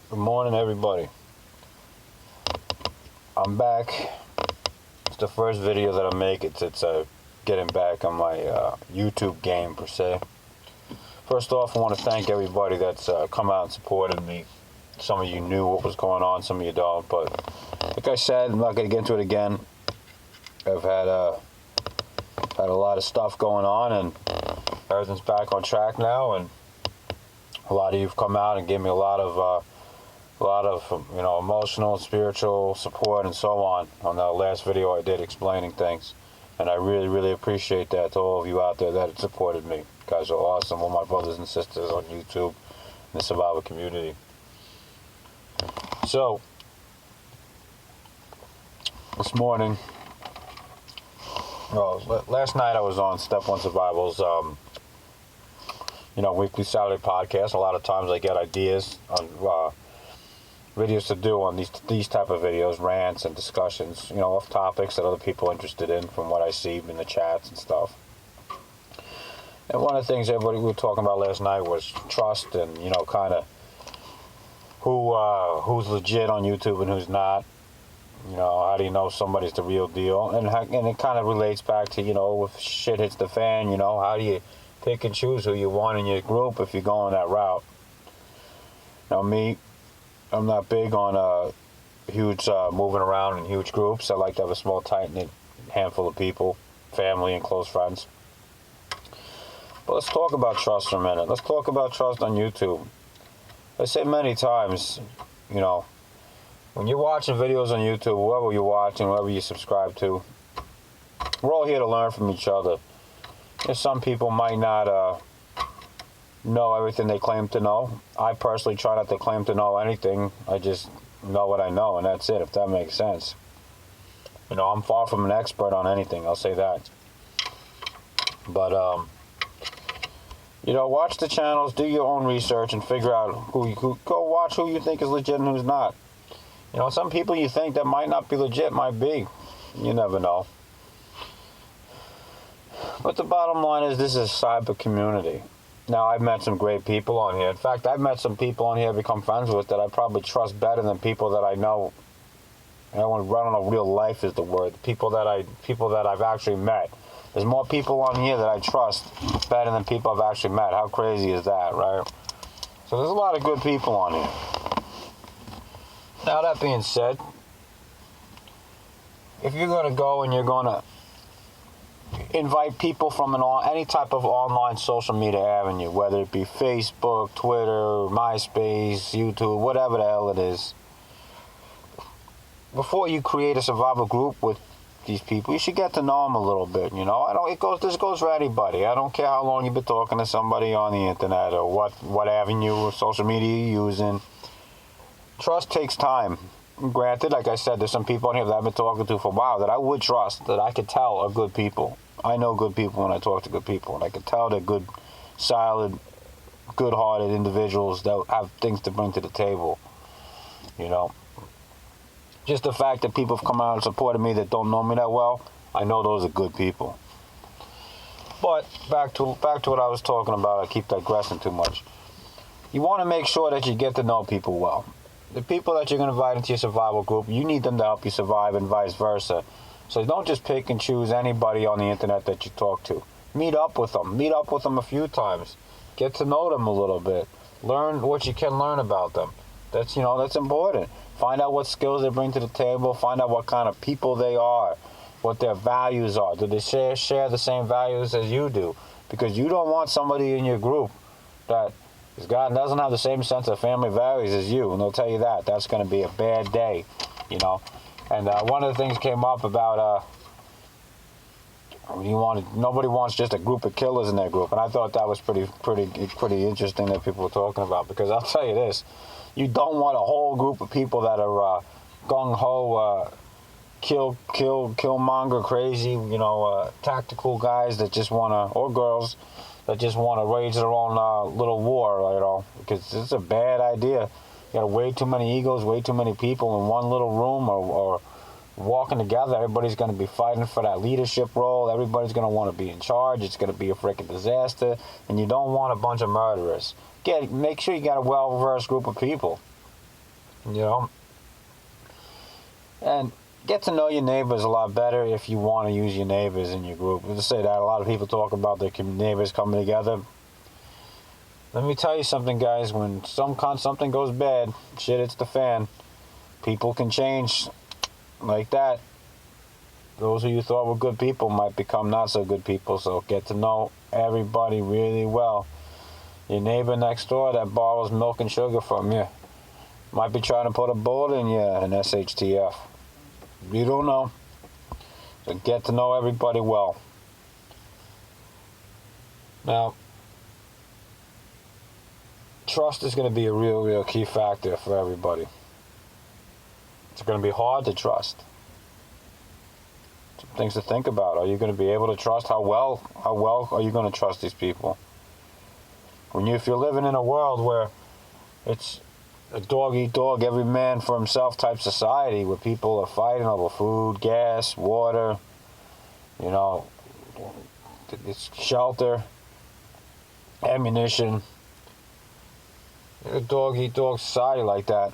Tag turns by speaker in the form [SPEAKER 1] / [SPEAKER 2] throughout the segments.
[SPEAKER 1] Good morning, everybody. I'm back. It's the first video that I make. It's getting back on my YouTube game, per se. First off, I want to thank everybody that's come out and supported me. Some of you knew what was going on, some of you don't. But like I said, I'm not going to get into it again. I've had a lot of stuff going on, and everything's back on track now. And a lot of you've come out and gave me a lot of emotional, spiritual support and so on the last video I did explaining things. And I really, really appreciate that to all of you out there that have supported me. You guys are awesome, all my brothers and sisters on YouTube and the survivor community. So, this morning, last night I was on Step One Survival's weekly Saturday podcast. A lot of times I get ideas on videos to do on these type of videos, rants and discussions, off topics that other people are interested in from what I see in the chats and stuff. And one of the things everybody we were talking about last night was trust and, kind of who's legit on YouTube and who's not. How do you know somebody's the real deal? And it kind of relates back to, if shit hits the fan, how do you pick and choose who you want in your group if you're going that route? Now, I'm not big on huge moving around in huge groups. I like to have a small, tight-knit handful of people, family and close friends. But let's talk about trust for a minute. Let's talk about trust on YouTube. I say many times, when you're watching videos on YouTube, whoever you're watching, whoever you subscribe to, we're all here to learn from each other. Some people might not know everything they claim to know. I personally try not to claim to know anything. I just know what I know, and that's it, if that makes sense. I'm far from an expert on anything, I'll say that. But, watch the channels, do your own research, and figure out go watch who you think is legit and who's not. Some people you think that might not be legit might be. You never know. But the bottom line is, this is a cyber community. Now, I've met some great people on here. In fact, I've met some people on here I've become friends with that I probably trust better than people that I know. I don't know, real life is the word. People that I've actually met. There's more people on here that I trust better than people I've actually met. How crazy is that, right? So there's a lot of good people on here. Now, that being said, if you're going to go and you're going to invite people from any type of online social media avenue, whether it be Facebook, Twitter, MySpace, YouTube, whatever the hell it is, before you create a survival group with these people, you should get to know them a little bit. This goes for anybody. I don't care how long you've been talking to somebody on the internet or what avenue of social media you're using. Trust takes time. Granted, like I said, there's some people on here that I've been talking to for a while that I would trust, that I could tell are good people. I know good people when I talk to good people, and I can tell they're good, solid, good-hearted individuals that have things to bring to the table. Just the fact that people have come out and supported me that don't know me that well, I know those are good people. But back to what I was talking about. I keep digressing too much. You want to make sure that you get to know people well. The people that you're going to invite into your survival group, you need them to help you survive, and vice versa. So don't just pick and choose anybody on the internet that you talk to. Meet up with them. Meet up with them a few times. Get to know them a little bit. Learn what you can learn about them. That's important. Find out what skills they bring to the table. Find out what kind of people they are. What their values are. Do they share the same values as you do? Because you don't want somebody in your group that doesn't have the same sense of family values as you, and they'll tell you that. That's going to be a bad day, And one of the things came up about nobody wants just a group of killers in their group, and I thought that was pretty interesting that people were talking about. Because I'll tell you this, you don't want a whole group of people that are gung ho, killmonger, crazy, tactical guys that just want to, or girls that just want to wage their own little war, because it's a bad idea. You got way too many egos, way too many people in one little room or walking together. Everybody's going to be fighting for that leadership role. Everybody's going to want to be in charge. It's going to be a freaking disaster, and you don't want a bunch of murderers. Make sure you got a well-versed group of people. you know. And get to know your neighbors a lot better if you want to use your neighbors in your group. Let's say that a lot of people talk about their neighbors coming together. Let me tell you something, guys. When something goes bad, shit hits the fan, people can change like that. Those who you thought were good people might become not so good people. So get to know everybody really well. Your neighbor next door that borrows milk and sugar from you might be trying to put a bullet in you, an SHTF. You don't know. So get to know everybody well. Now, trust is going to be a real key factor for everybody. It's going to be hard to trust. Some things to think about. Are you going to be able to trust? How well are you going to trust these people? If you're living in a world where it's a dog eat dog, every man for himself type society, where people are fighting over food, gas, water, it's shelter, ammunition, a dog eat dog society like that,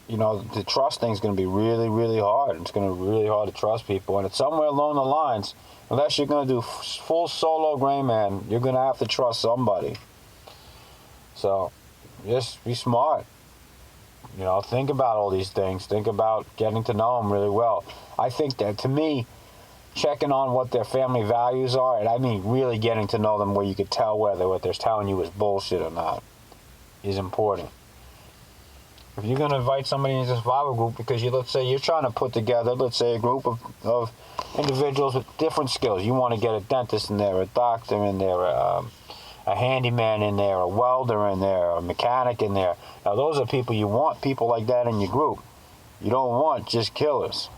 [SPEAKER 1] the trust thing is going to be really hard. It's going to be really hard to trust people, and it's somewhere along the lines, unless you're going to do full solo gray man, you're going to have to trust somebody. So just be smart. Think about all these things. Think about getting to know them really well. I think that, to me, checking on what their family values are, and I mean really getting to know them where you could tell whether what they're telling you is bullshit or not, is important. If you're going to invite somebody into a survival group because let's say you're trying to put together, let's say, a group of individuals with different skills. You want to get a dentist in there, a doctor in there, a handyman in there, a welder in there, a mechanic in there. Now, those are people you want, people like that in your group. You don't want just killers.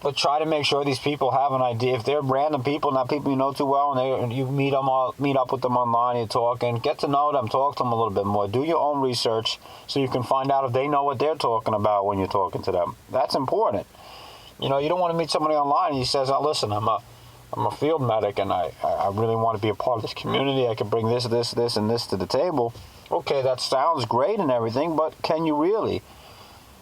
[SPEAKER 1] But try to make sure these people have an idea. If they're random people, not people you know too well, and you meet up with them online, you talk, and get to know them, talk to them a little bit more. Do your own research so you can find out if they know what they're talking about when you're talking to them. That's important. You don't want to meet somebody online and he says, "Oh, listen, I'm a field medic and I really want to be a part of this community. I can bring this, and this to the table." Okay, that sounds great and everything, but can you really?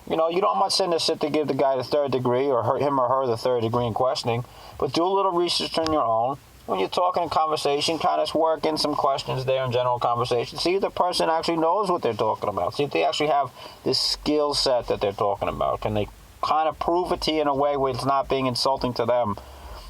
[SPEAKER 1] You don't much in to sit to give the guy the third degree or him or her the third degree in questioning, but do a little research on your own. When you're talking in conversation, kind of work in some questions there in general conversation. See if the person actually knows what they're talking about. See if they actually have this skill set that they're talking about. Can they kind of prove it to you in a way where it's not being insulting to them?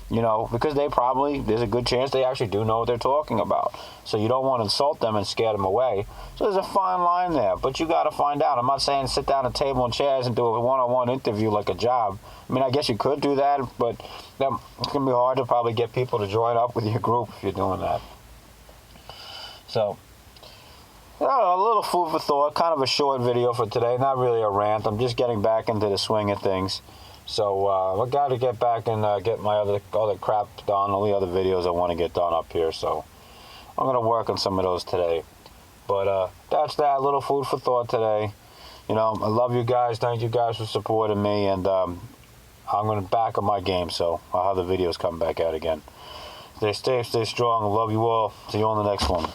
[SPEAKER 1] Because there's a good chance they actually do know what they're talking about. So you don't want to insult them and scare them away. So there's a fine line there, but you got to find out. I'm not saying sit down at a table and chairs and do a one-on-one interview like a job. I mean, I guess you could do that, but it's going to be hard to probably get people to join up with your group if you're doing that. So, a little food for thought, kind of a short video for today, not really a rant. I'm just getting back into the swing of things. So I got to get back and get my other crap done, all the other videos I want to get done up here. So I'm going to work on some of those today. But that's that, little food for thought today. I love you guys. Thank you guys for supporting me. And I'm going to back up my game, so I'll have the videos come back out again. Stay safe, stay strong. I love you all. See you on the next one.